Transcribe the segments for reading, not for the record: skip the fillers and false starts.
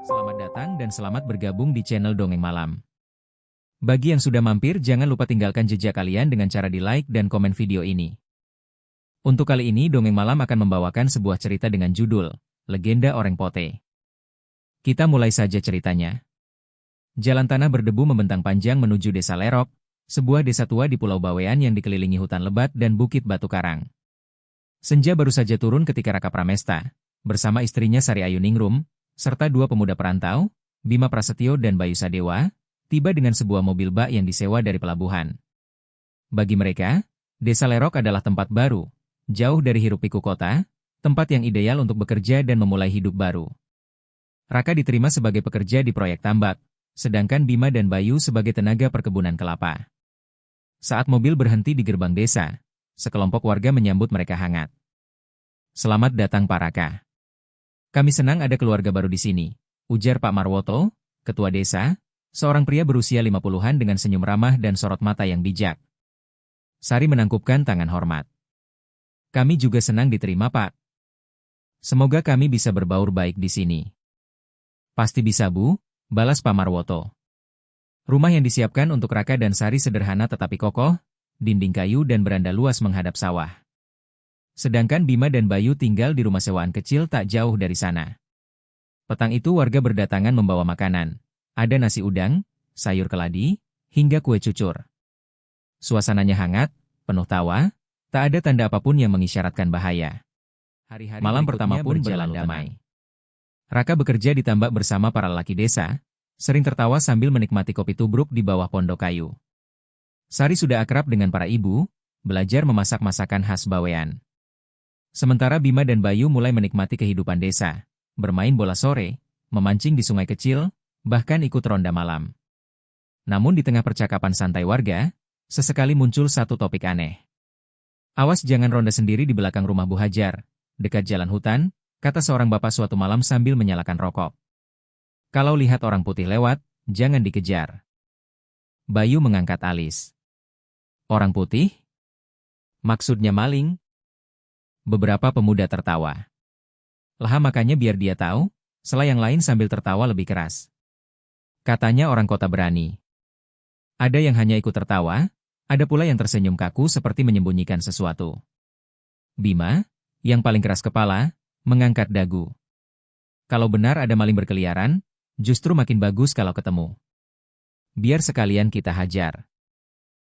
Selamat datang dan selamat bergabung di channel Dongeng Malam. Bagi yang sudah mampir, jangan lupa tinggalkan jejak kalian dengan cara di-like dan komen video ini. Untuk kali ini, Dongeng Malam akan membawakan sebuah cerita dengan judul Legenda Oreng Pote. Kita mulai saja ceritanya. Jalan tanah berdebu membentang panjang menuju Desa Lerok, sebuah desa tua di Pulau Bawean yang dikelilingi hutan lebat dan bukit batu karang. Senja baru saja turun ketika Raka Pramesta, bersama istrinya Sari Ayu Ningrum, serta dua pemuda perantau, Bima Prasetyo dan Bayu Sadewa, tiba dengan sebuah mobil bak yang disewa dari pelabuhan. Bagi mereka, Desa Lerok adalah tempat baru, jauh dari hiruk-pikuk kota, tempat yang ideal untuk bekerja dan memulai hidup baru. Raka diterima sebagai pekerja di proyek tambak, sedangkan Bima dan Bayu sebagai tenaga perkebunan kelapa. Saat mobil berhenti di gerbang desa, sekelompok warga menyambut mereka hangat. "Selamat datang Pak Raka. Kami senang ada keluarga baru di sini," ujar Pak Marwoto, ketua desa, seorang pria berusia 50-an dengan senyum ramah dan sorot mata yang bijak. Sari menangkupkan tangan hormat. "Kami juga senang diterima, Pak. Semoga kami bisa berbaur baik di sini." "Pasti bisa, Bu," balas Pak Marwoto. Rumah yang disiapkan untuk Raka dan Sari sederhana tetapi kokoh, dinding kayu dan beranda luas menghadap sawah. Sedangkan Bima dan Bayu tinggal di rumah sewaan kecil tak jauh dari sana. Petang itu warga berdatangan membawa makanan. Ada nasi udang, sayur keladi, hingga kue cucur. Suasananya hangat, penuh tawa, tak ada tanda apapun yang mengisyaratkan bahaya. Malam pertama pun berjalan damai. Raka bekerja di tambak bersama para lelaki desa, sering tertawa sambil menikmati kopi tubruk di bawah pondok kayu. Sari sudah akrab dengan para ibu, belajar memasak masakan khas Bawean. Sementara Bima dan Bayu mulai menikmati kehidupan desa, bermain bola sore, memancing di sungai kecil, bahkan ikut ronda malam. Namun di tengah percakapan santai warga, sesekali muncul satu topik aneh. "Awas jangan ronda sendiri di belakang rumah Bu Hajar, dekat jalan hutan," kata seorang bapak suatu malam sambil menyalakan rokok. "Kalau lihat orang putih lewat, jangan dikejar." Bayu mengangkat alis. "Orang putih? Maksudnya maling?" Beberapa pemuda tertawa. "Lah makanya biar dia tahu," sela yang lain sambil tertawa lebih keras. "Katanya orang kota berani." Ada yang hanya ikut tertawa, ada pula yang tersenyum kaku seperti menyembunyikan sesuatu. Bima, yang paling keras kepala, mengangkat dagu. "Kalau benar ada maling berkeliaran, justru makin bagus kalau ketemu. Biar sekalian kita hajar."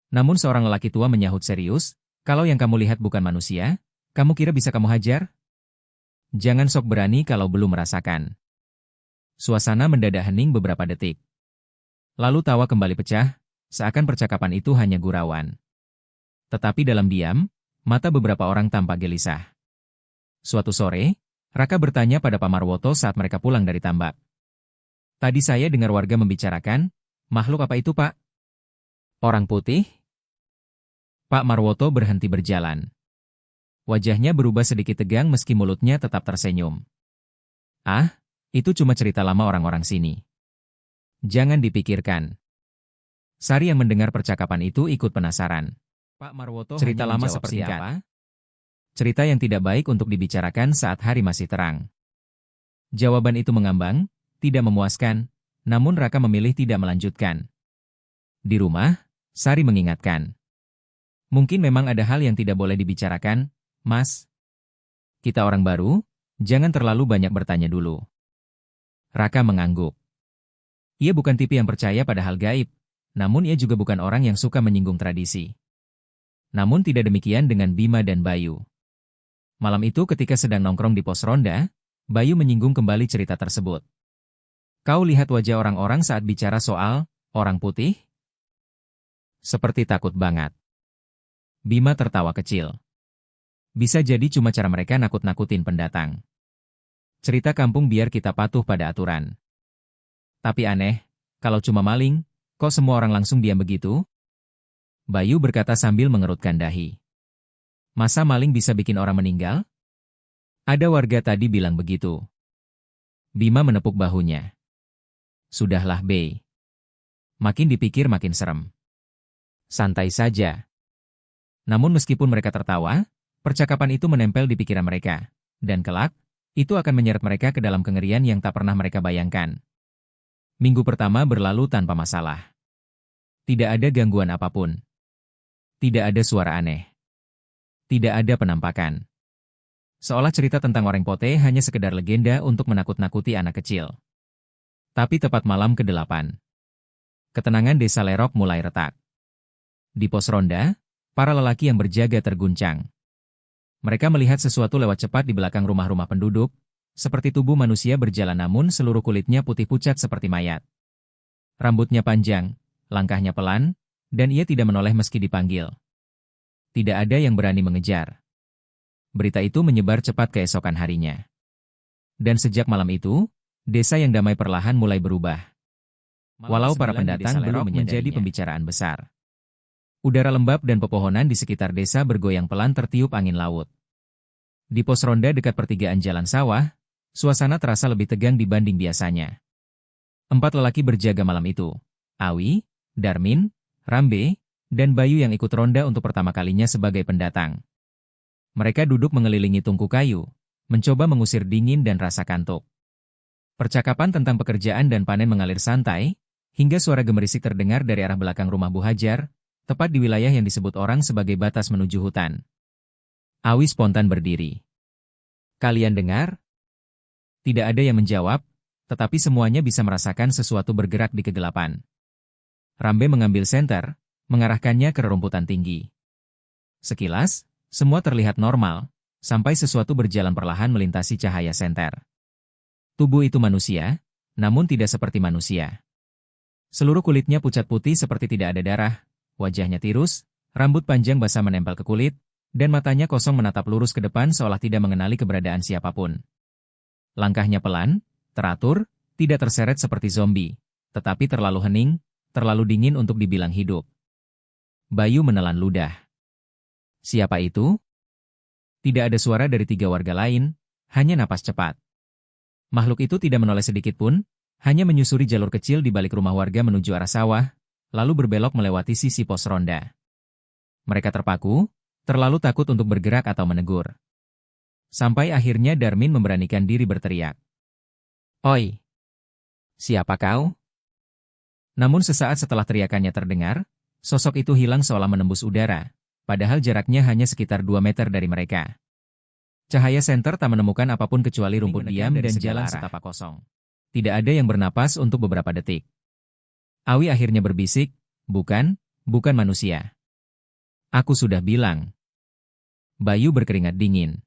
Namun seorang lelaki tua menyahut serius, "Kalau yang kamu lihat bukan manusia, kamu kira bisa kamu hajar? Jangan sok berani kalau belum merasakan." Suasana mendadak hening beberapa detik. Lalu tawa kembali pecah, seakan percakapan itu hanya gurauan. Tetapi dalam diam, mata beberapa orang tampak gelisah. Suatu sore, Raka bertanya pada Pak Marwoto saat mereka pulang dari tambak. "Tadi saya dengar warga membicarakan, makhluk apa itu, Pak? Orang putih?" Pak Marwoto berhenti berjalan. Wajahnya berubah sedikit tegang meski mulutnya tetap tersenyum. "Ah, itu cuma cerita lama orang-orang sini. Jangan dipikirkan." Sari yang mendengar percakapan itu ikut penasaran. Pak Marwoto cerita lama seperti apa? Cerita yang tidak baik untuk dibicarakan saat hari masih terang. Jawaban itu mengambang, tidak memuaskan, namun Raka memilih tidak melanjutkan. Di rumah, Sari mengingatkan. "Mungkin memang ada hal yang tidak boleh dibicarakan, Mas. Kita orang baru, jangan terlalu banyak bertanya dulu." Raka mengangguk. Ia bukan tipe yang percaya pada hal gaib, namun ia juga bukan orang yang suka menyinggung tradisi. Namun tidak demikian dengan Bima dan Bayu. Malam itu ketika sedang nongkrong di pos ronda, Bayu menyinggung kembali cerita tersebut. "Kau lihat wajah orang-orang saat bicara soal orang putih? Seperti takut banget." Bima tertawa kecil. "Bisa jadi cuma cara mereka nakut-nakutin pendatang. Cerita kampung biar kita patuh pada aturan. Tapi aneh, kalau cuma maling, kok semua orang langsung diam begitu?" Bayu berkata sambil mengerutkan dahi. "Masa maling bisa bikin orang meninggal? Ada warga tadi bilang begitu." Bima menepuk bahunya. "Sudahlah, Bey. Makin dipikir makin serem. Santai saja." Namun meskipun mereka tertawa, percakapan itu menempel di pikiran mereka, dan kelak, itu akan menyeret mereka ke dalam kengerian yang tak pernah mereka bayangkan. Minggu pertama berlalu tanpa masalah. Tidak ada gangguan apapun. Tidak ada suara aneh. Tidak ada penampakan. Seolah cerita tentang Orang Pote hanya sekedar legenda untuk menakut-nakuti anak kecil. Tapi tepat malam ke-8, ketenangan desa Lerok mulai retak. Di pos ronda, para lelaki yang berjaga terguncang. Mereka melihat sesuatu lewat cepat di belakang rumah-rumah penduduk, seperti tubuh manusia berjalan namun seluruh kulitnya putih pucat seperti mayat. Rambutnya panjang, langkahnya pelan, dan ia tidak menoleh meski dipanggil. Tidak ada yang berani mengejar. Berita itu menyebar cepat keesokan harinya. Dan sejak malam itu, desa yang damai perlahan mulai berubah. Walau para pendatang belum menjadi pembicaraan besar. Udara lembab dan pepohonan di sekitar desa bergoyang pelan tertiup angin laut. Di pos ronda dekat pertigaan jalan sawah, suasana terasa lebih tegang dibanding biasanya. 4 lelaki berjaga malam itu. Awi, Darmin, Rambe, dan Bayu yang ikut ronda untuk pertama kalinya sebagai pendatang. Mereka duduk mengelilingi tungku kayu, mencoba mengusir dingin dan rasa kantuk. Percakapan tentang pekerjaan dan panen mengalir santai, hingga suara gemerisik terdengar dari arah belakang rumah Bu Hajar, tepat di wilayah yang disebut orang sebagai batas menuju hutan. Awi spontan berdiri. "Kalian dengar?" Tidak ada yang menjawab, tetapi semuanya bisa merasakan sesuatu bergerak di kegelapan. Rambe mengambil senter, mengarahkannya ke rerumputan tinggi. Sekilas, semua terlihat normal, sampai sesuatu berjalan perlahan melintasi cahaya senter. Tubuh itu manusia, namun tidak seperti manusia. Seluruh kulitnya pucat putih seperti tidak ada darah, wajahnya tirus, rambut panjang basah menempel ke kulit, dan matanya kosong menatap lurus ke depan seolah tidak mengenali keberadaan siapapun. Langkahnya pelan, teratur, tidak terseret seperti zombie, tetapi terlalu hening, terlalu dingin untuk dibilang hidup. Bayu menelan ludah. Siapa itu? Tidak ada suara dari 3 warga lain, hanya napas cepat. Makhluk itu tidak menoleh sedikit pun, hanya menyusuri jalur kecil di balik rumah warga menuju arah sawah, lalu berbelok melewati sisi pos ronda. Mereka terpaku, terlalu takut untuk bergerak atau menegur. Sampai akhirnya Darmin memberanikan diri berteriak. "Oi! Siapa kau?" Namun sesaat setelah teriakannya terdengar, sosok itu hilang seolah menembus udara, padahal jaraknya hanya sekitar 2 meter dari mereka. Cahaya senter tak menemukan apapun kecuali rumput diam dan jalan setapak kosong. Tidak ada yang bernapas untuk beberapa detik. Awi akhirnya berbisik, bukan manusia. Aku sudah bilang." Bayu berkeringat dingin.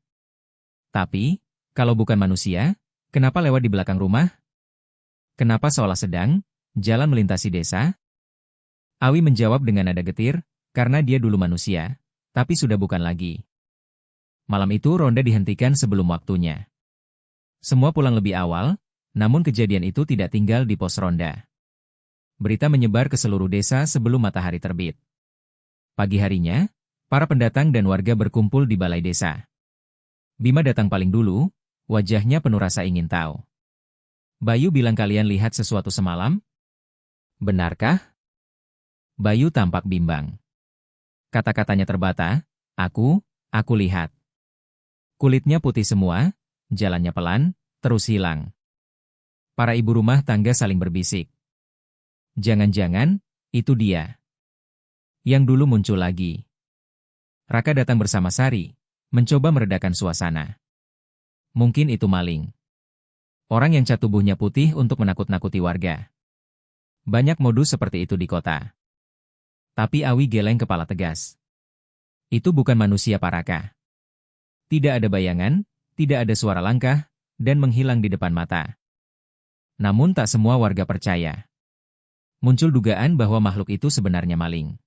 Tapi, kalau bukan manusia, kenapa lewat di belakang rumah? Kenapa seolah sedang jalan melintasi desa? Awi menjawab dengan nada getir, karena dia dulu manusia, tapi sudah bukan lagi. Malam itu ronda dihentikan sebelum waktunya. Semua pulang lebih awal, namun kejadian itu tidak tinggal di pos ronda. Berita menyebar ke seluruh desa sebelum matahari terbit. Pagi harinya, para pendatang dan warga berkumpul di balai desa. Bima datang paling dulu, wajahnya penuh rasa ingin tahu. "Bayu bilang kalian lihat sesuatu semalam? Benarkah?" Bayu tampak bimbang. Kata-katanya terbata, aku lihat. Kulitnya putih semua, jalannya pelan, terus hilang. Para ibu rumah tangga saling berbisik. Jangan-jangan, itu dia. Yang dulu muncul lagi. Raka datang bersama Sari, mencoba meredakan suasana. Mungkin itu maling. Orang yang cat tubuhnya putih untuk menakut-nakuti warga. Banyak modus seperti itu di kota. Tapi Awi geleng kepala tegas. Itu bukan manusia, Pak Raka. Tidak ada bayangan, tidak ada suara langkah, dan menghilang di depan mata. Namun tak semua warga percaya. Muncul dugaan bahwa makhluk itu sebenarnya maling.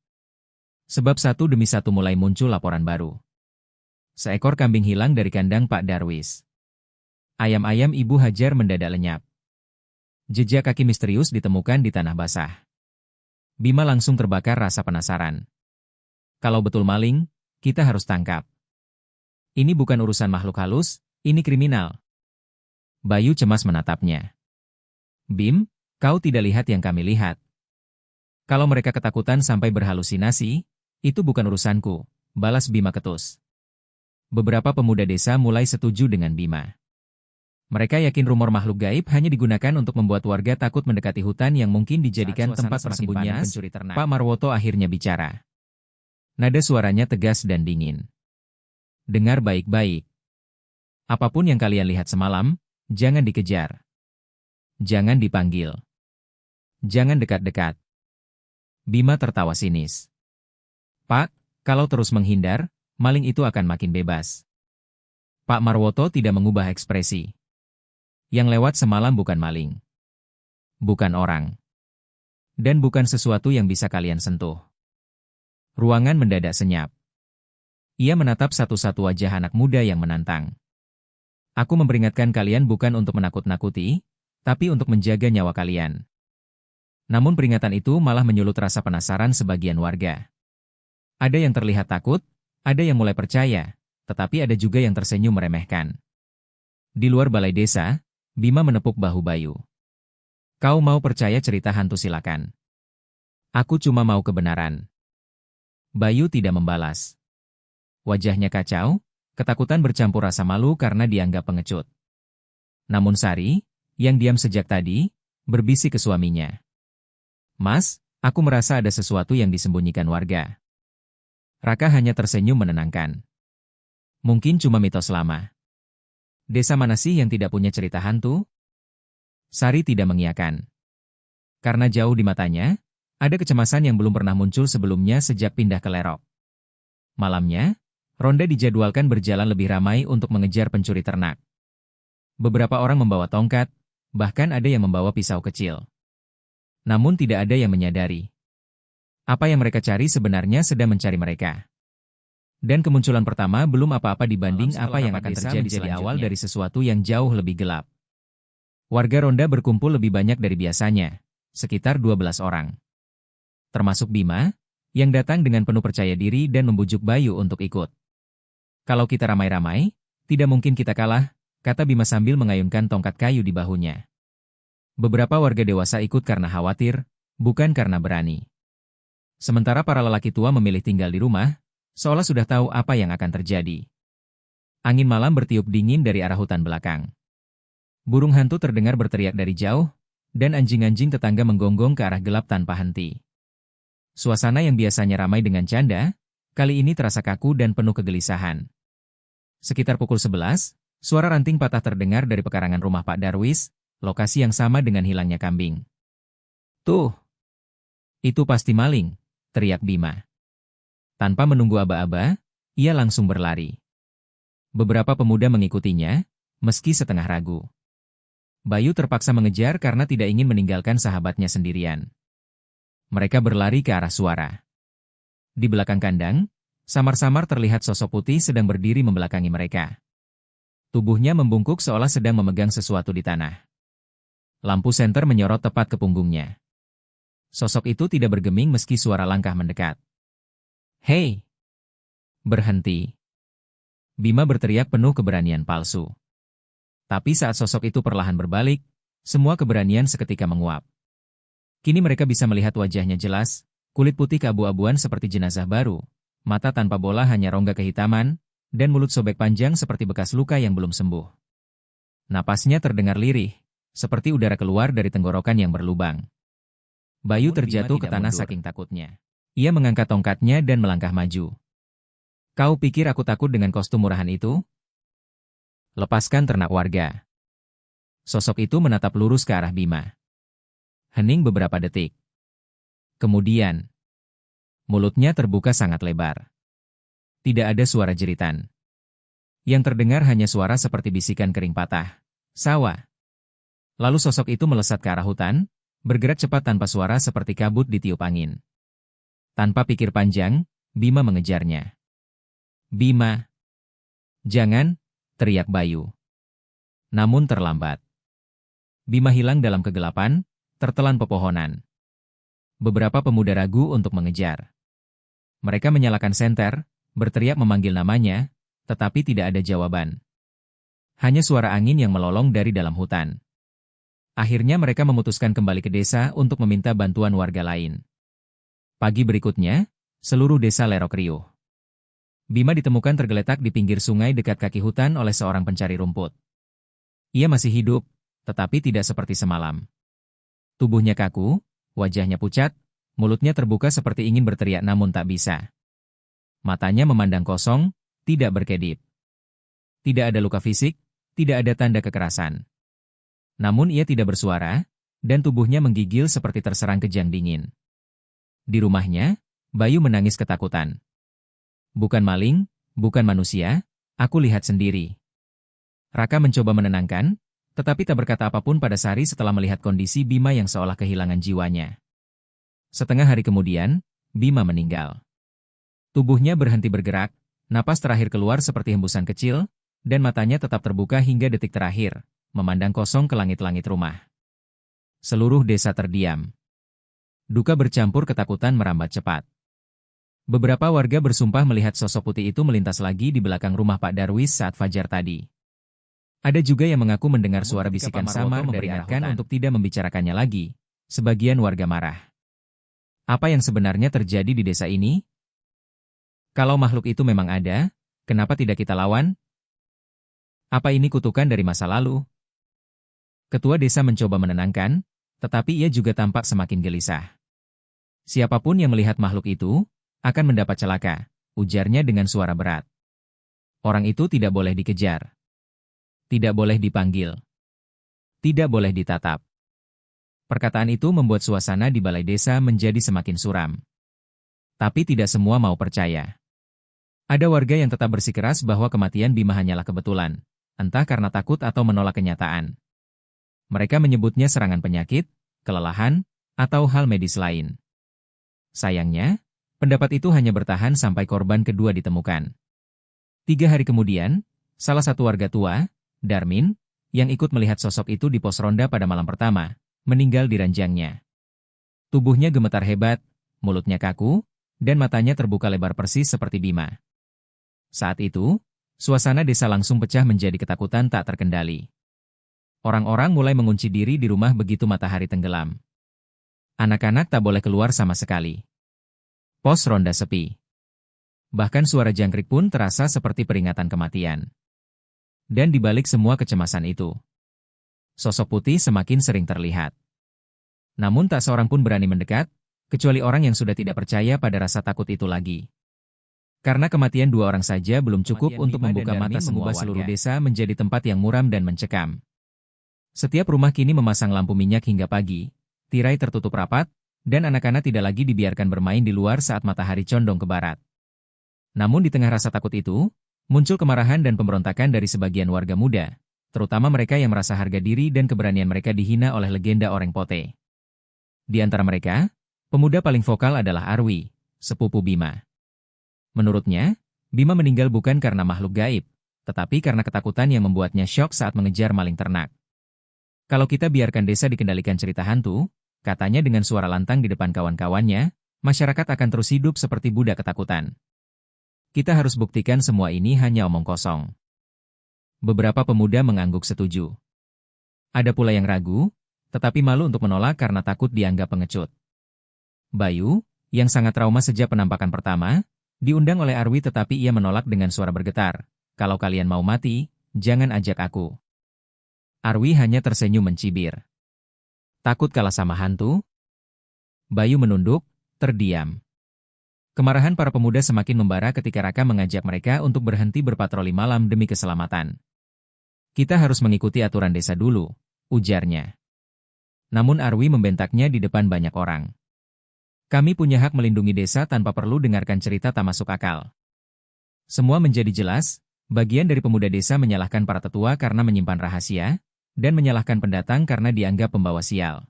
Sebab satu demi satu mulai muncul laporan baru. Seekor kambing hilang dari kandang Pak Darwis. Ayam-ayam Ibu Hajar mendadak lenyap. Jejak kaki misterius ditemukan di tanah basah. Bima langsung terbakar rasa penasaran. Kalau betul maling, kita harus tangkap. Ini bukan urusan makhluk halus, ini kriminal. Bayu cemas menatapnya. Bim, kau tidak lihat yang kami lihat. Kalau mereka ketakutan sampai berhalusinasi, itu bukan urusanku, balas Bima ketus. Beberapa pemuda desa mulai setuju dengan Bima. Mereka yakin rumor makhluk gaib hanya digunakan untuk membuat warga takut mendekati hutan yang mungkin dijadikan tempat persembunyian pencuri ternak. Pak Marwoto akhirnya bicara. Nada suaranya tegas dan dingin. Dengar baik-baik. Apapun yang kalian lihat semalam, jangan dikejar. Jangan dipanggil. Jangan dekat-dekat. Bima tertawa sinis. Pak, kalau terus menghindar, maling itu akan makin bebas. Pak Marwoto tidak mengubah ekspresi. Yang lewat semalam bukan maling. Bukan orang. Dan bukan sesuatu yang bisa kalian sentuh. Ruangan mendadak senyap. Ia menatap satu-satu wajah anak muda yang menantang. Aku memperingatkan kalian bukan untuk menakut-nakuti, tapi untuk menjaga nyawa kalian. Namun peringatan itu malah menyulut rasa penasaran sebagian warga. Ada yang terlihat takut, ada yang mulai percaya, tetapi ada juga yang tersenyum meremehkan. Di luar balai desa, Bima menepuk bahu Bayu. Kau mau percaya cerita hantu silakan. Aku cuma mau kebenaran. Bayu tidak membalas. Wajahnya kacau, ketakutan bercampur rasa malu karena dianggap pengecut. Namun Sari, yang diam sejak tadi, berbisik ke suaminya. Mas, aku merasa ada sesuatu yang disembunyikan warga. Raka hanya tersenyum menenangkan. Mungkin cuma mitos lama. Desa mana sih yang tidak punya cerita hantu? Sari tidak mengiyakan. Karena jauh di matanya, ada kecemasan yang belum pernah muncul sebelumnya sejak pindah ke Lerok. Malamnya, ronda dijadwalkan berjalan lebih ramai untuk mengejar pencuri ternak. Beberapa orang membawa tongkat, bahkan ada yang membawa pisau kecil. Namun tidak ada yang menyadari. Apa yang mereka cari sebenarnya sedang mencari mereka. Dan kemunculan pertama belum apa-apa dibanding apa yang akan terjadi jadi awal dari sesuatu yang jauh lebih gelap. Warga ronda berkumpul lebih banyak dari biasanya, sekitar 12 orang. Termasuk Bima, yang datang dengan penuh percaya diri dan membujuk Bayu untuk ikut. Kalau kita ramai-ramai, tidak mungkin kita kalah, kata Bima sambil mengayunkan tongkat kayu di bahunya. Beberapa warga dewasa ikut karena khawatir, bukan karena berani. Sementara para lelaki tua memilih tinggal di rumah, seolah sudah tahu apa yang akan terjadi. Angin malam bertiup dingin dari arah hutan belakang. Burung hantu terdengar berteriak dari jauh, dan anjing-anjing tetangga menggonggong ke arah gelap tanpa henti. Suasana yang biasanya ramai dengan canda, kali ini terasa kaku dan penuh kegelisahan. Sekitar pukul 11, suara ranting patah terdengar dari pekarangan rumah Pak Darwis, lokasi yang sama dengan hilangnya kambing. Tuh! Itu pasti maling, teriak Bima. Tanpa menunggu aba-aba, ia langsung berlari. Beberapa pemuda mengikutinya, meski setengah ragu. Bayu terpaksa mengejar karena tidak ingin meninggalkan sahabatnya sendirian. Mereka berlari ke arah suara. Di belakang kandang, samar-samar terlihat sosok putih sedang berdiri membelakangi mereka. Tubuhnya membungkuk seolah sedang memegang sesuatu di tanah. Lampu senter menyorot tepat ke punggungnya. Sosok itu tidak bergeming meski suara langkah mendekat. Hei! Berhenti! Bima berteriak penuh keberanian palsu. Tapi saat sosok itu perlahan berbalik, semua keberanian seketika menguap. Kini mereka bisa melihat wajahnya jelas, kulit putih keabu-abuan seperti jenazah baru, mata tanpa bola hanya rongga kehitaman, dan mulut sobek panjang seperti bekas luka yang belum sembuh. Napasnya terdengar lirih, seperti udara keluar dari tenggorokan yang berlubang. Bayu terjatuh ke tanah saking takutnya. Ia mengangkat tongkatnya dan melangkah maju. Kau pikir aku takut dengan kostum murahan itu? Lepaskan ternak warga. Sosok itu menatap lurus ke arah Bima. Hening beberapa detik. Kemudian, mulutnya terbuka sangat lebar. Tidak ada suara jeritan. Yang terdengar hanya suara seperti bisikan kering patah. Sawah. Lalu sosok itu melesat ke arah hutan, bergerak cepat tanpa suara seperti kabut ditiup angin. Tanpa pikir panjang, Bima mengejarnya. Bima! Jangan! Teriak Bayu. Namun terlambat. Bima hilang dalam kegelapan, tertelan pepohonan. Beberapa pemuda ragu untuk mengejar. Mereka menyalakan senter, berteriak memanggil namanya, tetapi tidak ada jawaban. Hanya suara angin yang melolong dari dalam hutan. Akhirnya mereka memutuskan kembali ke desa untuk meminta bantuan warga lain. Pagi berikutnya, seluruh desa Lerok riuh. Bima ditemukan tergeletak di pinggir sungai dekat kaki hutan oleh seorang pencari rumput. Ia masih hidup, tetapi tidak seperti semalam. Tubuhnya kaku, wajahnya pucat, mulutnya terbuka seperti ingin berteriak namun tak bisa. Matanya memandang kosong, tidak berkedip. Tidak ada luka fisik, tidak ada tanda kekerasan. Namun ia tidak bersuara, dan tubuhnya menggigil seperti terserang kejang dingin. Di rumahnya, Bayu menangis ketakutan. Bukan maling, bukan manusia, aku lihat sendiri. Raka mencoba menenangkan, tetapi tak berkata apapun pada Sari setelah melihat kondisi Bima yang seolah kehilangan jiwanya. Setengah hari kemudian, Bima meninggal. Tubuhnya berhenti bergerak, napas terakhir keluar seperti hembusan kecil, dan matanya tetap terbuka hingga detik terakhir, memandang kosong ke langit-langit rumah. Seluruh desa terdiam. Duka bercampur ketakutan merambat cepat. Beberapa warga bersumpah melihat sosok putih itu melintas lagi di belakang rumah Pak Darwis saat fajar tadi. Ada juga yang mengaku mendengar suara bisikan samar dari arah hutan untuk tidak membicarakannya lagi. Sebagian warga marah. Apa yang sebenarnya terjadi di desa ini? Kalau makhluk itu memang ada, kenapa tidak kita lawan? Apa ini kutukan dari masa lalu? Ketua desa mencoba menenangkan, tetapi ia juga tampak semakin gelisah. Siapapun yang melihat makhluk itu, akan mendapat celaka, ujarnya dengan suara berat. Orang itu tidak boleh dikejar. Tidak boleh dipanggil. Tidak boleh ditatap. Perkataan itu membuat suasana di balai desa menjadi semakin suram. Tapi tidak semua mau percaya. Ada warga yang tetap bersikeras bahwa kematian Bima hanyalah kebetulan, entah karena takut atau menolak kenyataan. Mereka menyebutnya serangan penyakit, kelelahan, atau hal medis lain. Sayangnya, pendapat itu hanya bertahan sampai korban kedua ditemukan. 3 hari kemudian, salah satu warga tua, Darmin, yang ikut melihat sosok itu di pos ronda pada malam pertama, meninggal di ranjangnya. Tubuhnya gemetar hebat, mulutnya kaku, dan matanya terbuka lebar persis seperti Bima. Saat itu, suasana desa langsung pecah menjadi ketakutan tak terkendali. Orang-orang mulai mengunci diri di rumah begitu matahari tenggelam. Anak-anak tak boleh keluar sama sekali. Pos ronda sepi. Bahkan suara jangkrik pun terasa seperti peringatan kematian. Dan di balik semua kecemasan itu, sosok putih semakin sering terlihat. Namun tak seorang pun berani mendekat, kecuali orang yang sudah tidak percaya pada rasa takut itu lagi. Karena kematian 2 orang saja belum cukup untuk membuka mata semua warga. Seluruh desa menjadi tempat yang muram dan mencekam. Setiap rumah kini memasang lampu minyak hingga pagi, tirai tertutup rapat, dan anak-anak tidak lagi dibiarkan bermain di luar saat matahari condong ke barat. Namun di tengah rasa takut itu, muncul kemarahan dan pemberontakan dari sebagian warga muda, terutama mereka yang merasa harga diri dan keberanian mereka dihina oleh legenda Oreng Pote. Di antara mereka, pemuda paling vokal adalah Arwi, sepupu Bima. Menurutnya, Bima meninggal bukan karena makhluk gaib, tetapi karena ketakutan yang membuatnya syok saat mengejar maling ternak. Kalau kita biarkan desa dikendalikan cerita hantu, katanya dengan suara lantang di depan kawan-kawannya, masyarakat akan terus hidup seperti budak ketakutan. Kita harus buktikan semua ini hanya omong kosong. Beberapa pemuda mengangguk setuju. Ada pula yang ragu, tetapi malu untuk menolak karena takut dianggap pengecut. Bayu, yang sangat trauma sejak penampakan pertama, diundang oleh Arwi tetapi ia menolak dengan suara bergetar. Kalau kalian mau mati, jangan ajak aku. Arwi hanya tersenyum mencibir. Takut kalah sama hantu? Bayu menunduk, terdiam. Kemarahan para pemuda semakin membara ketika Raka mengajak mereka untuk berhenti berpatroli malam demi keselamatan. Kita harus mengikuti aturan desa dulu, ujarnya. Namun Arwi membentaknya di depan banyak orang. Kami punya hak melindungi desa tanpa perlu dengarkan cerita tak masuk akal. Semua menjadi jelas, bagian dari pemuda desa menyalahkan para tetua karena menyimpan rahasia, dan menyalahkan pendatang karena dianggap pembawa sial.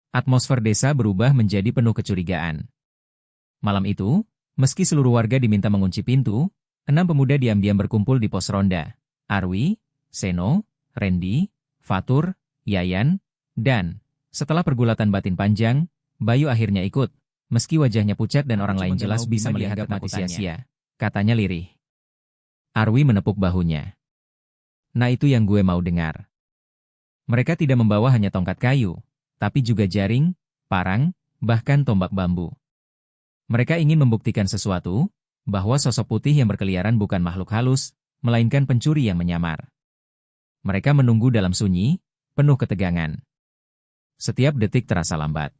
Atmosfer desa berubah menjadi penuh kecurigaan. Malam itu, meski seluruh warga diminta mengunci pintu, 6 pemuda diam-diam berkumpul di pos ronda. Arwi, Seno, Randy, Fatur, Yayan, dan, setelah pergulatan batin panjang, Bayu akhirnya ikut, meski wajahnya pucat dan orang lain jelas bisa melihat mati sia-sia. Katanya lirih. Arwi menepuk bahunya. Nah itu yang gue mau dengar. Mereka tidak membawa hanya tongkat kayu, tapi juga jaring, parang, bahkan tombak bambu. Mereka ingin membuktikan sesuatu, bahwa sosok putih yang berkeliaran bukan makhluk halus, melainkan pencuri yang menyamar. Mereka menunggu dalam sunyi, penuh ketegangan. Setiap detik terasa lambat.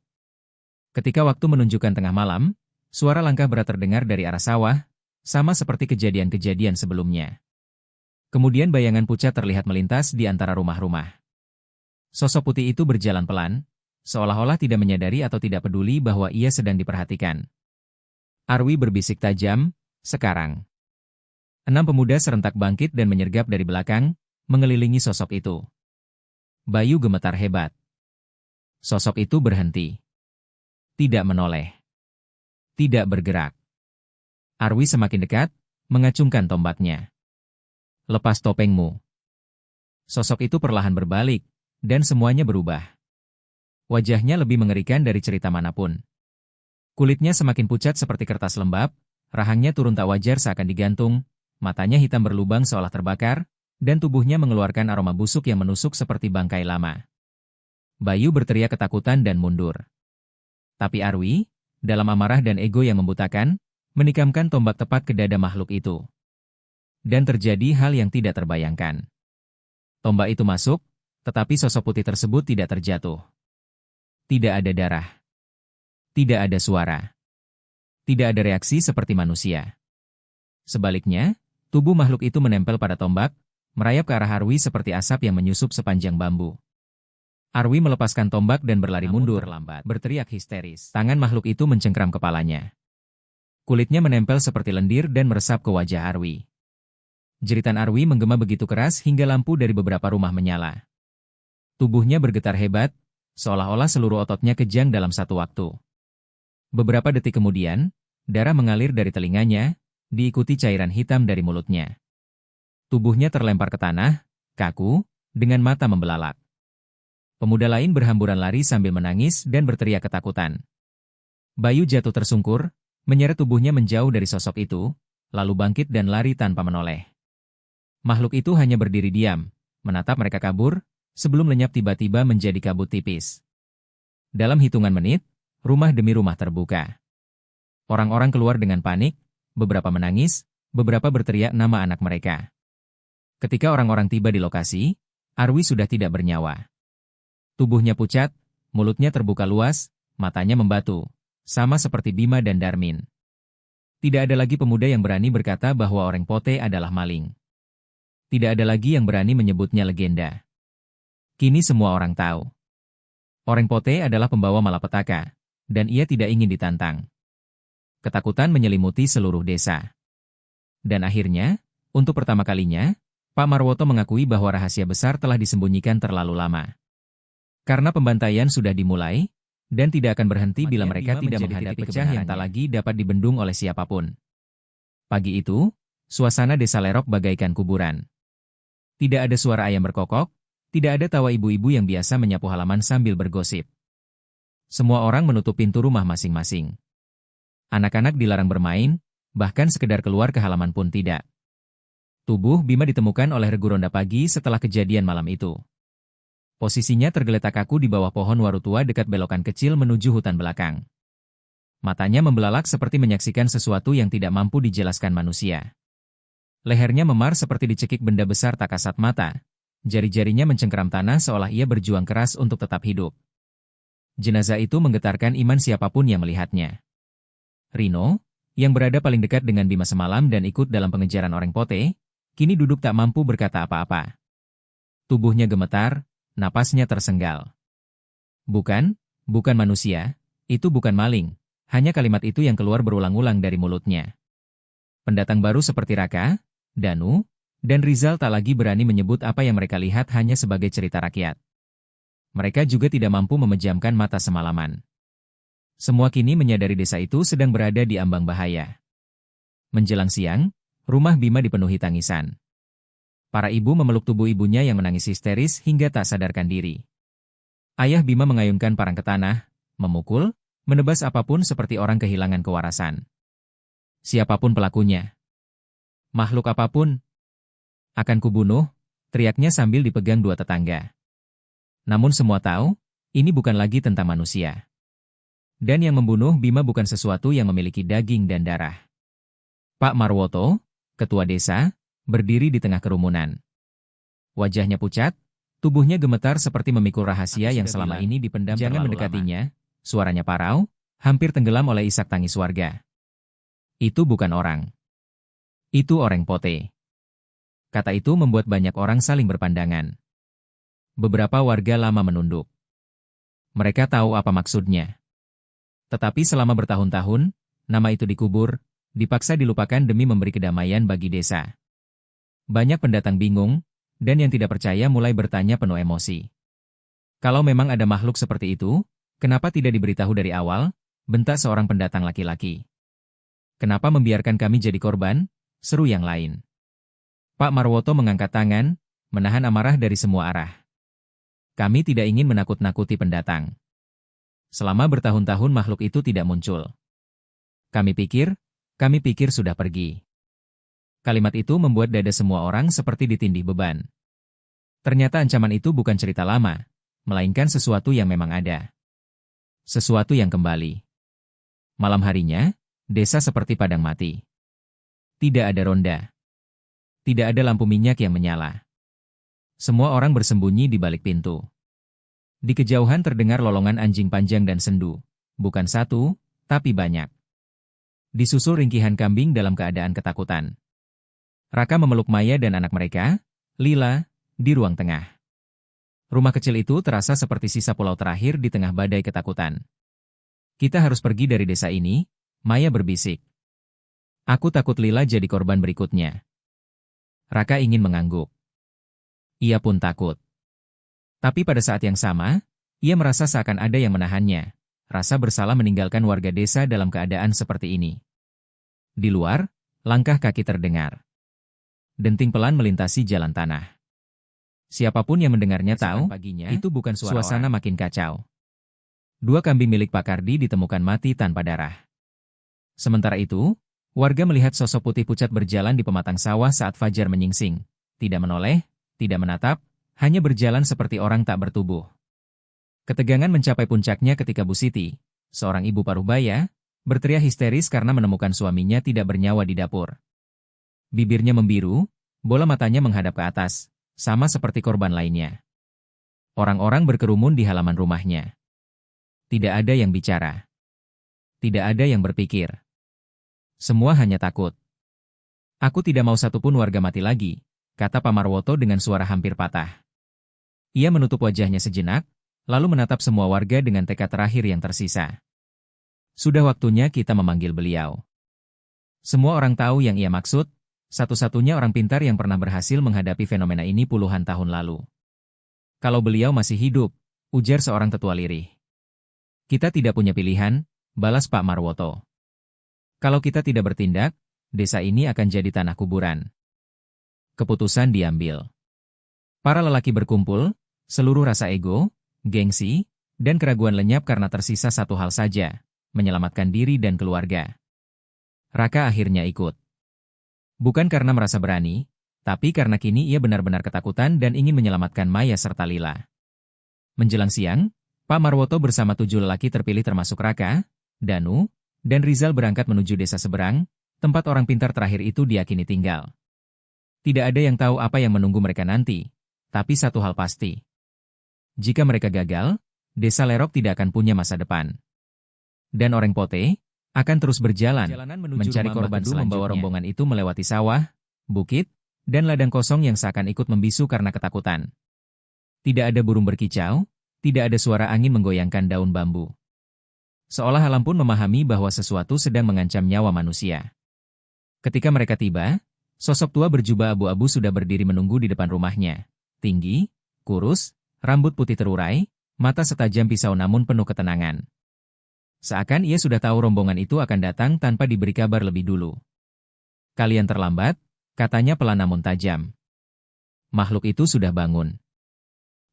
Ketika waktu menunjukkan tengah malam, suara langkah berat terdengar dari arah sawah, sama seperti kejadian-kejadian sebelumnya. Kemudian bayangan pucat terlihat melintas di antara rumah-rumah. Sosok putih itu berjalan pelan, seolah-olah tidak menyadari atau tidak peduli bahwa ia sedang diperhatikan. Arwi berbisik tajam, sekarang. 6 pemuda serentak bangkit dan menyergap dari belakang, mengelilingi sosok itu. Bayu gemetar hebat. Sosok itu berhenti. Tidak menoleh. Tidak bergerak. Arwi semakin dekat, mengacungkan tombaknya. Lepas topengmu. Sosok itu perlahan berbalik, dan semuanya berubah. Wajahnya lebih mengerikan dari cerita manapun. Kulitnya semakin pucat seperti kertas lembab, rahangnya turun tak wajar seakan digantung, matanya hitam berlubang seolah terbakar, dan tubuhnya mengeluarkan aroma busuk yang menusuk seperti bangkai lama. Bayu berteriak ketakutan dan mundur. Tapi Arwi, dalam amarah dan ego yang membutakan, menikamkan tombak tepat ke dada makhluk itu. Dan terjadi hal yang tidak terbayangkan. Tombak itu masuk, tetapi sosok putih tersebut tidak terjatuh. Tidak ada darah. Tidak ada suara. Tidak ada reaksi seperti manusia. Sebaliknya, tubuh makhluk itu menempel pada tombak, merayap ke arah Arwi seperti asap yang menyusup sepanjang bambu. Arwi melepaskan tombak dan berlari mundur, berteriak histeris. Tangan makhluk itu mencengkram kepalanya. Kulitnya menempel seperti lendir dan meresap ke wajah Arwi. Jeritan Arwi menggema begitu keras hingga lampu dari beberapa rumah menyala. Tubuhnya bergetar hebat, seolah-olah seluruh ototnya kejang dalam satu waktu. Beberapa detik kemudian, darah mengalir dari telinganya, diikuti cairan hitam dari mulutnya. Tubuhnya terlempar ke tanah, kaku, dengan mata membelalak. Pemuda lain berhamburan lari sambil menangis dan berteriak ketakutan. Bayu jatuh tersungkur, menyeret tubuhnya menjauh dari sosok itu, lalu bangkit dan lari tanpa menoleh. Makhluk itu hanya berdiri diam, menatap mereka kabur, sebelum lenyap tiba-tiba menjadi kabut tipis. Dalam hitungan menit, rumah demi rumah terbuka. Orang-orang keluar dengan panik, beberapa menangis, beberapa berteriak nama anak mereka. Ketika orang-orang tiba di lokasi, Arwi sudah tidak bernyawa. Tubuhnya pucat, mulutnya terbuka luas, matanya membatu, sama seperti Bima dan Darmin. Tidak ada lagi pemuda yang berani berkata bahwa Oreng Pote adalah maling. Tidak ada lagi yang berani menyebutnya legenda. Kini semua orang tahu. Oreng Pote adalah pembawa malapetaka, dan ia tidak ingin ditantang. Ketakutan menyelimuti seluruh desa. Dan akhirnya, untuk pertama kalinya, Pak Marwoto mengakui bahwa rahasia besar telah disembunyikan terlalu lama. Karena pembantaian sudah dimulai, dan tidak akan berhenti bila mereka tidak menghadapi pecah yang tak lagi dapat dibendung oleh siapapun. Pagi itu, suasana desa Lerok bagaikan kuburan. Tidak ada suara ayam berkokok, tidak ada tawa ibu-ibu yang biasa menyapu halaman sambil bergosip. Semua orang menutup pintu rumah masing-masing. Anak-anak dilarang bermain, bahkan sekedar keluar ke halaman pun tidak. Tubuh Bima ditemukan oleh Regu Ronda pagi setelah kejadian malam itu. Posisinya tergeletak kaku di bawah pohon warutua dekat belokan kecil menuju hutan belakang. Matanya membelalak seperti menyaksikan sesuatu yang tidak mampu dijelaskan manusia. Lehernya memar seperti dicekik benda besar tak kasat mata. Jari-jarinya mencengkeram tanah seolah ia berjuang keras untuk tetap hidup. Jenazah itu menggetarkan iman siapapun yang melihatnya. Rino, yang berada paling dekat dengan Bima semalam dan ikut dalam pengejaran Oreng Pote, kini duduk tak mampu berkata apa-apa. Tubuhnya gemetar, napasnya tersenggal. Bukan manusia, itu bukan maling, hanya kalimat itu yang keluar berulang-ulang dari mulutnya. Pendatang baru seperti Raka, Danu, dan Rizal tak lagi berani menyebut apa yang mereka lihat hanya sebagai cerita rakyat. Mereka juga tidak mampu memejamkan mata semalaman. Semua kini menyadari desa itu sedang berada di ambang bahaya. Menjelang siang, rumah Bima dipenuhi tangisan. Para ibu memeluk tubuh ibunya yang menangis histeris hingga tak sadarkan diri. Ayah Bima mengayunkan parang ke tanah, memukul, menebas apapun seperti orang kehilangan kewarasan. Siapapun pelakunya, makhluk apapun, akan kubunuh, teriaknya sambil dipegang dua tetangga. Namun semua tahu, ini bukan lagi tentang manusia. Dan yang membunuh Bima bukan sesuatu yang memiliki daging dan darah. Pak Marwoto, ketua desa, berdiri di tengah kerumunan. Wajahnya pucat, tubuhnya gemetar seperti memikul rahasia yang selama ini dipendam terlalu lama. Jangan mendekatinya, suaranya parau, hampir tenggelam oleh isak tangis warga. Itu bukan orang. Itu Oreng Pote. Kata itu membuat banyak orang saling berpandangan. Beberapa warga lama menunduk. Mereka tahu apa maksudnya. Tetapi selama bertahun-tahun, nama itu dikubur, dipaksa dilupakan demi memberi kedamaian bagi desa. Banyak pendatang bingung, dan yang tidak percaya mulai bertanya penuh emosi. Kalau memang ada makhluk seperti itu, kenapa tidak diberitahu dari awal? Bentak seorang pendatang laki-laki. Kenapa membiarkan kami jadi korban? Seru yang lain. Pak Marwoto mengangkat tangan, menahan amarah dari semua arah. Kami tidak ingin menakut-nakuti pendatang. Selama bertahun-tahun makhluk itu tidak muncul. Kami pikir sudah pergi. Kalimat itu membuat dada semua orang seperti ditindih beban. Ternyata ancaman itu bukan cerita lama, melainkan sesuatu yang memang ada. Sesuatu yang kembali. Malam harinya, desa seperti padang mati. Tidak ada ronda. Tidak ada lampu minyak yang menyala. Semua orang bersembunyi di balik pintu. Di kejauhan terdengar lolongan anjing panjang dan sendu. Bukan satu, tapi banyak. Disusul ringkihan kambing dalam keadaan ketakutan. Raka memeluk Maya dan anak mereka, Lila, di ruang tengah. Rumah kecil itu terasa seperti sisa pulau terakhir di tengah badai ketakutan. Kita harus pergi dari desa ini, Maya berbisik. Aku takut Lila jadi korban berikutnya. Raka ingin mengangguk. Ia pun takut. Tapi pada saat yang sama, ia merasa seakan ada yang menahannya. Rasa bersalah meninggalkan warga desa dalam keadaan seperti ini. Di luar, langkah kaki terdengar. Denting pelan melintasi jalan tanah. Siapapun yang mendengarnya tahu, itu bukan suasana makin kacau. 2 kambing milik Pak Kardi ditemukan mati tanpa darah. Sementara itu, warga melihat sosok putih pucat berjalan di pematang sawah saat fajar menyingsing. Tidak menoleh, tidak menatap, hanya berjalan seperti orang tak bertubuh. Ketegangan mencapai puncaknya ketika Bu Siti, seorang ibu parubaya, berteriak histeris karena menemukan suaminya tidak bernyawa di dapur. Bibirnya membiru, bola matanya menghadap ke atas, sama seperti korban lainnya. Orang-orang berkerumun di halaman rumahnya. Tidak ada yang bicara. Tidak ada yang berpikir. Semua hanya takut. Aku tidak mau satupun warga mati lagi, kata Pak Marwoto dengan suara hampir patah. Ia menutup wajahnya sejenak, lalu menatap semua warga dengan tekad terakhir yang tersisa. Sudah waktunya kita memanggil beliau. Semua orang tahu yang ia maksud, satu-satunya orang pintar yang pernah berhasil menghadapi fenomena ini puluhan tahun lalu. Kalau beliau masih hidup, ujar seorang tetua lirih. Kita tidak punya pilihan, balas Pak Marwoto. Kalau kita tidak bertindak, desa ini akan jadi tanah kuburan. Keputusan diambil. Para lelaki berkumpul, seluruh rasa ego, gengsi, dan keraguan lenyap karena tersisa satu hal saja, menyelamatkan diri dan keluarga. Raka akhirnya ikut. Bukan karena merasa berani, tapi karena kini ia benar-benar ketakutan dan ingin menyelamatkan Maya serta Lila. Menjelang siang, Pak Marwoto bersama 7 lelaki terpilih termasuk Raka, Danu, dan Rizal berangkat menuju desa seberang, tempat orang pintar terakhir itu diyakini tinggal. Tidak ada yang tahu apa yang menunggu mereka nanti, tapi satu hal pasti. Jika mereka gagal, desa Lerok tidak akan punya masa depan. Dan Oreng Pote akan terus berjalan, mencari korban selanjutnya. Membawa rombongan itu melewati sawah, bukit, dan ladang kosong yang seakan ikut membisu karena ketakutan. Tidak ada burung berkicau, tidak ada suara angin menggoyangkan daun bambu. Seolah alam pun memahami bahwa sesuatu sedang mengancam nyawa manusia. Ketika mereka tiba, sosok tua berjubah abu-abu sudah berdiri menunggu di depan rumahnya. Tinggi, kurus, rambut putih terurai, mata setajam pisau namun penuh ketenangan. Seakan ia sudah tahu rombongan itu akan datang tanpa diberi kabar lebih dulu. Kalian terlambat, katanya pelan namun tajam. Makhluk itu sudah bangun.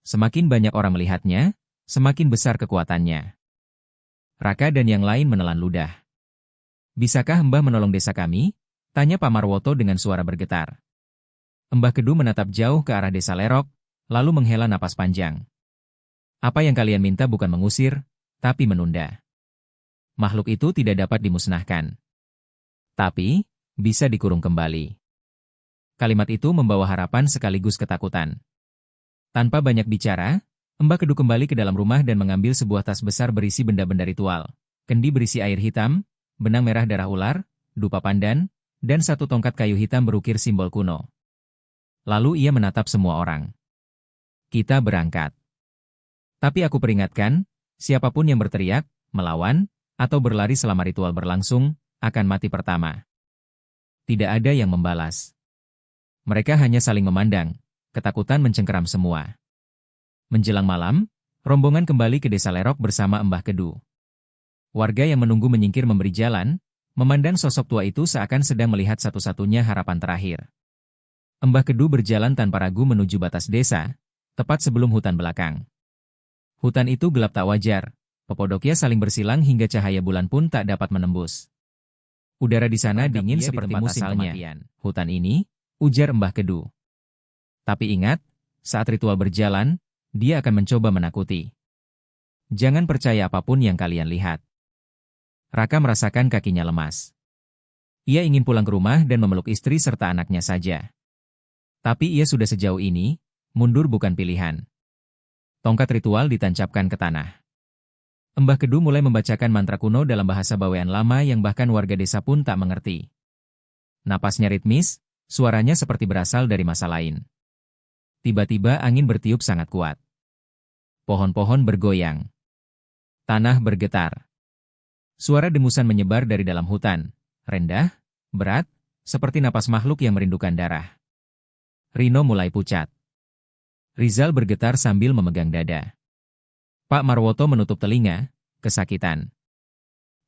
Semakin banyak orang melihatnya, semakin besar kekuatannya. Raka dan yang lain menelan ludah. Bisakah Mbah menolong desa kami? Tanya Pak Marwoto dengan suara bergetar. Mbah Kedu menatap jauh ke arah desa Lerok, lalu menghela napas panjang. Apa yang kalian minta bukan mengusir, tapi menunda. Makhluk itu tidak dapat dimusnahkan. Tapi, bisa dikurung kembali. Kalimat itu membawa harapan sekaligus ketakutan. Tanpa banyak bicara, Mbah Kedu kembali ke dalam rumah dan mengambil sebuah tas besar berisi benda-benda ritual. Kendi berisi air hitam, benang merah darah ular, dupa pandan, dan satu tongkat kayu hitam berukir simbol kuno. Lalu ia menatap semua orang. Kita berangkat. Tapi aku peringatkan, siapapun yang berteriak, melawan, atau berlari selama ritual berlangsung, akan mati pertama. Tidak ada yang membalas. Mereka hanya saling memandang, ketakutan mencengkeram semua. Menjelang malam, rombongan kembali ke desa Lerok bersama Mbah Kedu. Warga yang menunggu menyingkir memberi jalan, memandang sosok tua itu seakan sedang melihat satu-satunya harapan terakhir. Mbah Kedu berjalan tanpa ragu menuju batas desa, tepat sebelum hutan belakang. Hutan itu gelap tak wajar, pepodoknya saling bersilang hingga cahaya bulan pun tak dapat menembus. Udara di sana dingin seperti musim kematian. Hutan ini, ujar Mbah Kedu. Tapi ingat, saat ritual berjalan, dia akan mencoba menakuti. Jangan percaya apapun yang kalian lihat. Raka merasakan kakinya lemas. Ia ingin pulang ke rumah dan memeluk istri serta anaknya saja. Tapi ia sudah sejauh ini, mundur bukan pilihan. Tongkat ritual ditancapkan ke tanah. Mbah Kedu mulai membacakan mantra kuno dalam bahasa Bawean lama yang bahkan warga desa pun tak mengerti. Napasnya ritmis, suaranya seperti berasal dari masa lain. Tiba-tiba angin bertiup sangat kuat. Pohon-pohon bergoyang. Tanah bergetar. Suara dengusan menyebar dari dalam hutan, rendah, berat, seperti napas makhluk yang merindukan darah. Rino mulai pucat. Rizal bergetar sambil memegang dada. Pak Marwoto menutup telinga, kesakitan.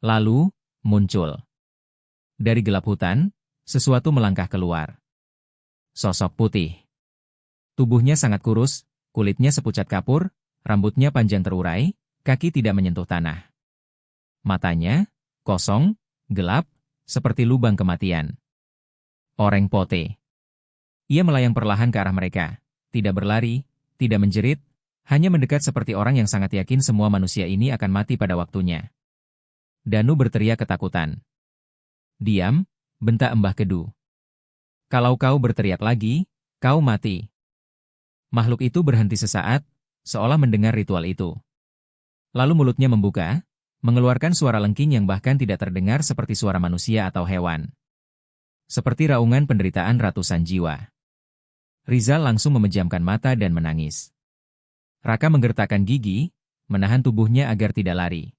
Lalu, muncul. Dari gelap hutan, sesuatu melangkah keluar. Sosok putih. Tubuhnya sangat kurus, kulitnya sepucat kapur, rambutnya panjang terurai, kaki tidak menyentuh tanah. Matanya, kosong, gelap, seperti lubang kematian. Oreng Pote. Ia melayang perlahan ke arah mereka, tidak berlari, tidak menjerit, hanya mendekat seperti orang yang sangat yakin semua manusia ini akan mati pada waktunya. Danu berteriak ketakutan. Diam, bentak Mbah Kedu. Kalau kau berteriak lagi, kau mati. Makhluk itu berhenti sesaat, seolah mendengar ritual itu. Lalu mulutnya membuka, mengeluarkan suara lengking yang bahkan tidak terdengar seperti suara manusia atau hewan. Seperti raungan penderitaan ratusan jiwa. Rizal langsung memejamkan mata dan menangis. Raka menggertakkan gigi, menahan tubuhnya agar tidak lari.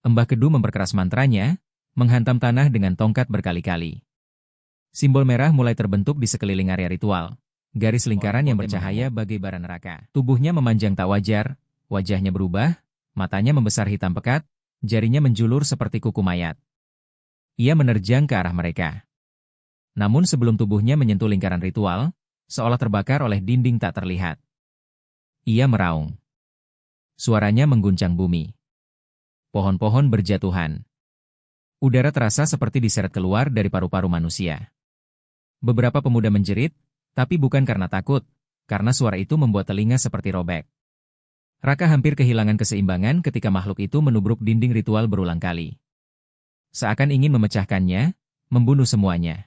Mbah Kedu memperkeras mantranya, menghantam tanah dengan tongkat berkali-kali. Simbol merah mulai terbentuk di sekeliling area ritual. Garis lingkaran yang bercahaya bagai bara neraka. Tubuhnya memanjang tak wajar, wajahnya berubah, matanya membesar hitam pekat, jarinya menjulur seperti kuku mayat. Ia menerjang ke arah mereka. Namun sebelum tubuhnya menyentuh lingkaran ritual, seolah terbakar oleh dinding tak terlihat. Ia meraung. Suaranya mengguncang bumi. Pohon-pohon berjatuhan. Udara terasa seperti diseret keluar dari paru-paru manusia. Beberapa pemuda menjerit, tapi bukan karena takut, karena suara itu membuat telinga seperti robek. Raka hampir kehilangan keseimbangan ketika makhluk itu menubruk dinding ritual berulang kali. Seakan ingin memecahkannya, membunuh semuanya.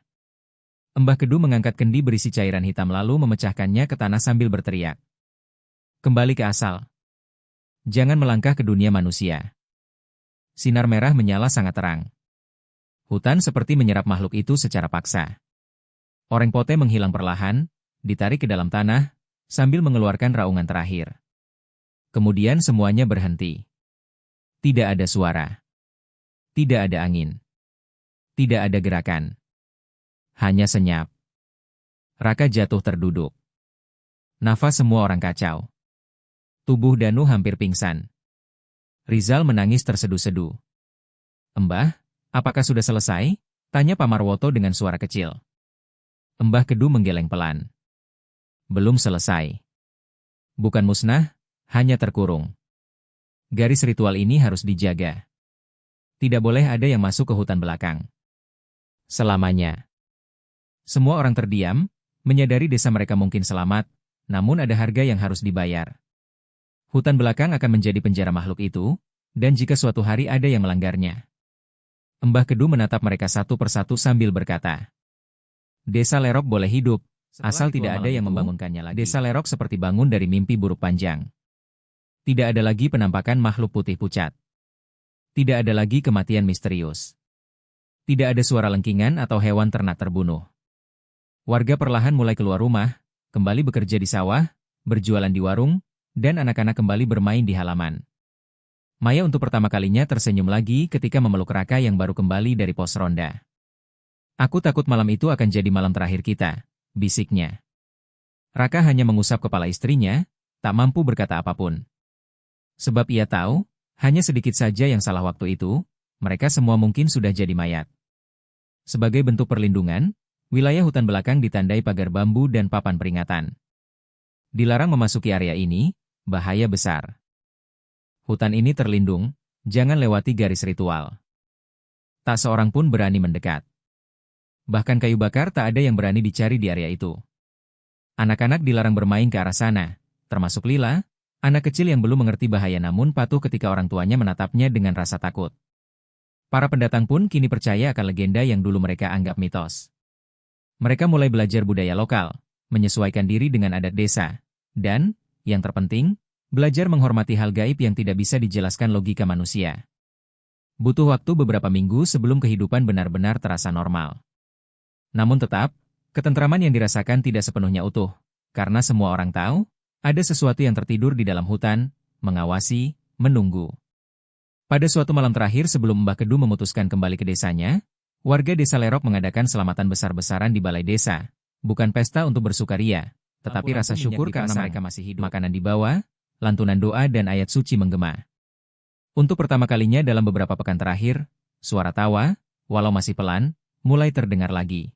Mbah Kedu mengangkat kendi berisi cairan hitam lalu memecahkannya ke tanah sambil berteriak. Kembali ke asal. Jangan melangkah ke dunia manusia. Sinar merah menyala sangat terang. Hutan seperti menyerap makhluk itu secara paksa. Oreng Pote menghilang perlahan, ditarik ke dalam tanah, sambil mengeluarkan raungan terakhir. Kemudian semuanya berhenti. Tidak ada suara. Tidak ada angin. Tidak ada gerakan. Hanya senyap. Raka jatuh terduduk. Nafas semua orang kacau. Tubuh Danu hampir pingsan. Rizal menangis terseduh-seduh. Mbah, apakah sudah selesai? Tanya Pak Marwoto dengan suara kecil. Mbah Kedu menggeleng pelan. Belum selesai. Bukan musnah, hanya terkurung. Garis ritual ini harus dijaga. Tidak boleh ada yang masuk ke hutan belakang. Selamanya. Semua orang terdiam, menyadari desa mereka mungkin selamat, namun ada harga yang harus dibayar. Hutan belakang akan menjadi penjara makhluk itu, dan jika suatu hari ada yang melanggarnya. Mbah Kedu menatap mereka satu persatu sambil berkata, Desa Lerok boleh hidup, asal tidak ada yang membangunkannya lagi. Desa Lerok seperti bangun dari mimpi buruk panjang. Tidak ada lagi penampakan makhluk putih pucat. Tidak ada lagi kematian misterius. Tidak ada suara lengkingan atau hewan ternak terbunuh. Warga perlahan mulai keluar rumah, kembali bekerja di sawah, berjualan di warung, dan anak-anak kembali bermain di halaman. Maya untuk pertama kalinya tersenyum lagi ketika memeluk Raka yang baru kembali dari pos ronda. "Aku takut malam itu akan jadi malam terakhir kita," bisiknya. Raka hanya mengusap kepala istrinya, tak mampu berkata apapun. Sebab ia tahu, hanya sedikit saja yang salah waktu itu, mereka semua mungkin sudah jadi mayat. Sebagai bentuk perlindungan, wilayah hutan belakang ditandai pagar bambu dan papan peringatan. Dilarang memasuki area ini, bahaya besar. Hutan ini terlindung, jangan lewati garis ritual. Tak seorang pun berani mendekat. Bahkan kayu bakar tak ada yang berani dicari di area itu. Anak-anak dilarang bermain ke arah sana, termasuk Lila, anak kecil yang belum mengerti bahaya namun patuh ketika orang tuanya menatapnya dengan rasa takut. Para pendatang pun kini percaya akan legenda yang dulu mereka anggap mitos. Mereka mulai belajar budaya lokal, menyesuaikan diri dengan adat desa, dan, yang terpenting, belajar menghormati hal gaib yang tidak bisa dijelaskan logika manusia. Butuh waktu beberapa minggu sebelum kehidupan benar-benar terasa normal. Namun tetap, ketentraman yang dirasakan tidak sepenuhnya utuh, karena semua orang tahu, ada sesuatu yang tertidur di dalam hutan, mengawasi, menunggu. Pada suatu malam terakhir sebelum Mbah Kedu memutuskan kembali ke desanya, warga desa Lerok mengadakan selamatan besar-besaran di balai desa. Bukan pesta untuk bersukaria, tetapi rasa syukur karena mereka masih hidup. Makanan dibawa, lantunan doa dan ayat suci menggema. Untuk pertama kalinya dalam beberapa pekan terakhir, suara tawa, walau masih pelan, mulai terdengar lagi.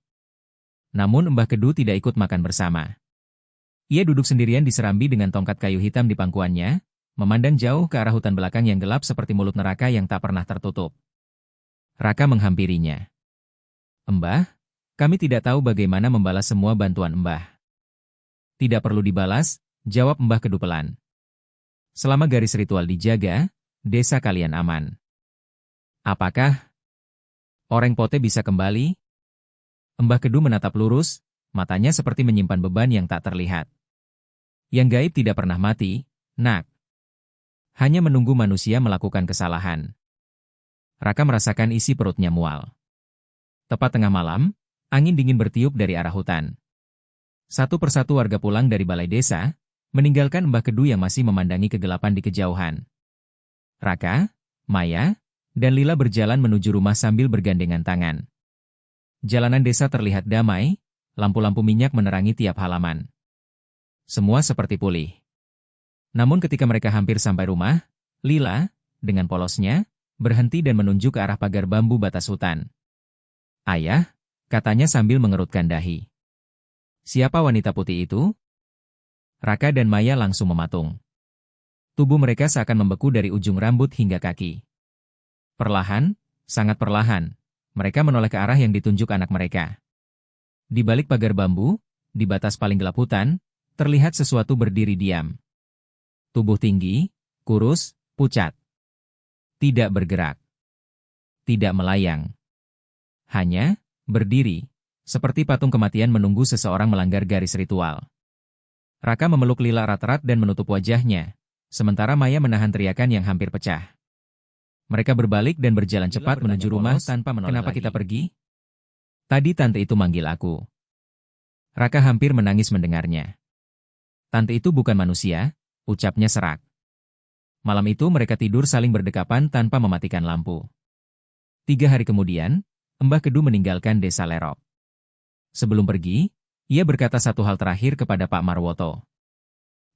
Namun Mbah Kedu tidak ikut makan bersama. Ia duduk sendirian di serambi dengan tongkat kayu hitam di pangkuannya, memandang jauh ke arah hutan belakang yang gelap seperti mulut neraka yang tak pernah tertutup. Raka menghampirinya. "Mbah, kami tidak tahu bagaimana membalas semua bantuan Mbah." "Tidak perlu dibalas," jawab Mbah Kedu pelan. "Selama garis ritual dijaga, desa kalian aman." "Apakah Oreng Pote bisa kembali?" Mbah Kedu menatap lurus, matanya seperti menyimpan beban yang tak terlihat. "Yang gaib tidak pernah mati, Nak. Hanya menunggu manusia melakukan kesalahan." Raka merasakan isi perutnya mual. Tepat tengah malam, angin dingin bertiup dari arah hutan. Satu persatu warga pulang dari balai desa, meninggalkan Mbah Kedu yang masih memandangi kegelapan di kejauhan. Raka, Maya, dan Lila berjalan menuju rumah sambil bergandengan tangan. Jalanan desa terlihat damai, lampu-lampu minyak menerangi tiap halaman. Semua seperti pulih. Namun ketika mereka hampir sampai rumah, Lila, dengan polosnya, berhenti dan menunjuk ke arah pagar bambu batas hutan. "Ayah," katanya sambil mengerutkan dahi. "Siapa wanita putih itu?" Raka dan Maya langsung mematung. Tubuh mereka seakan membeku dari ujung rambut hingga kaki. Perlahan, sangat perlahan, mereka menoleh ke arah yang ditunjuk anak mereka. Di balik pagar bambu, di batas paling gelap hutan, terlihat sesuatu berdiri diam. Tubuh tinggi, kurus, pucat. Tidak bergerak. Tidak melayang. Hanya berdiri, seperti patung kematian menunggu seseorang melanggar garis ritual. Raka memeluk Lila erat-erat dan menutup wajahnya, sementara Maya menahan teriakan yang hampir pecah. Mereka berbalik dan berjalan cepat menuju rumah tanpa menoleh. "Kenapa kita pergi? Tadi tante itu manggil aku." Raka hampir menangis mendengarnya. "Tante itu bukan manusia," ucapnya serak. Malam itu mereka tidur saling berdekapan tanpa mematikan lampu. 3 hari kemudian, Mbah Kedu meninggalkan desa Lerok. Sebelum pergi, ia berkata satu hal terakhir kepada Pak Marwoto.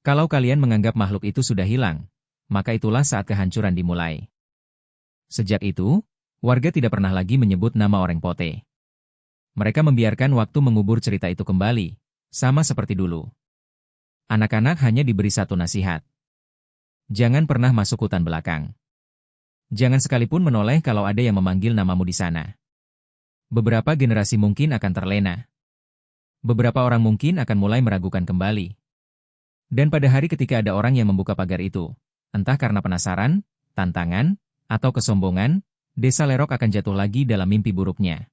"Kalau kalian menganggap makhluk itu sudah hilang, maka itulah saat kehancuran dimulai." Sejak itu, warga tidak pernah lagi menyebut nama Oreng Pote. Mereka membiarkan waktu mengubur cerita itu kembali, sama seperti dulu. Anak-anak hanya diberi satu nasihat. Jangan pernah masuk hutan belakang. Jangan sekalipun menoleh kalau ada yang memanggil namamu di sana. Beberapa generasi mungkin akan terlena. Beberapa orang mungkin akan mulai meragukan kembali. Dan pada hari ketika ada orang yang membuka pagar itu, entah karena penasaran, tantangan, atau kesombongan, desa Lerok akan jatuh lagi dalam mimpi buruknya.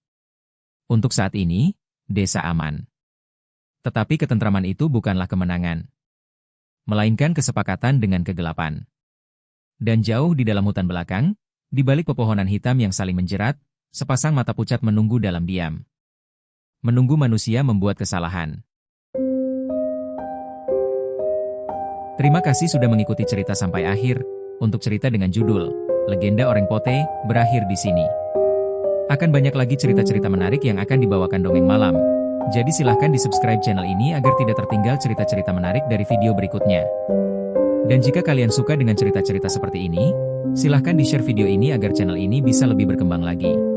Untuk saat ini, desa aman. Tetapi ketentraman itu bukanlah kemenangan, melainkan kesepakatan dengan kegelapan. Dan jauh di dalam hutan belakang, di balik pepohonan hitam yang saling menjerat, sepasang mata pucat menunggu dalam diam. Menunggu manusia membuat kesalahan. Terima kasih sudah mengikuti cerita sampai akhir. Untuk cerita dengan judul Legenda Oreng Pote berakhir di sini. Akan banyak lagi cerita-cerita menarik yang akan dibawakan Dongeng Malam. Jadi silahkan di-subscribe channel ini agar tidak tertinggal cerita-cerita menarik dari video berikutnya. Dan jika kalian suka dengan cerita-cerita seperti ini, silahkan di-share video ini agar channel ini bisa lebih berkembang lagi.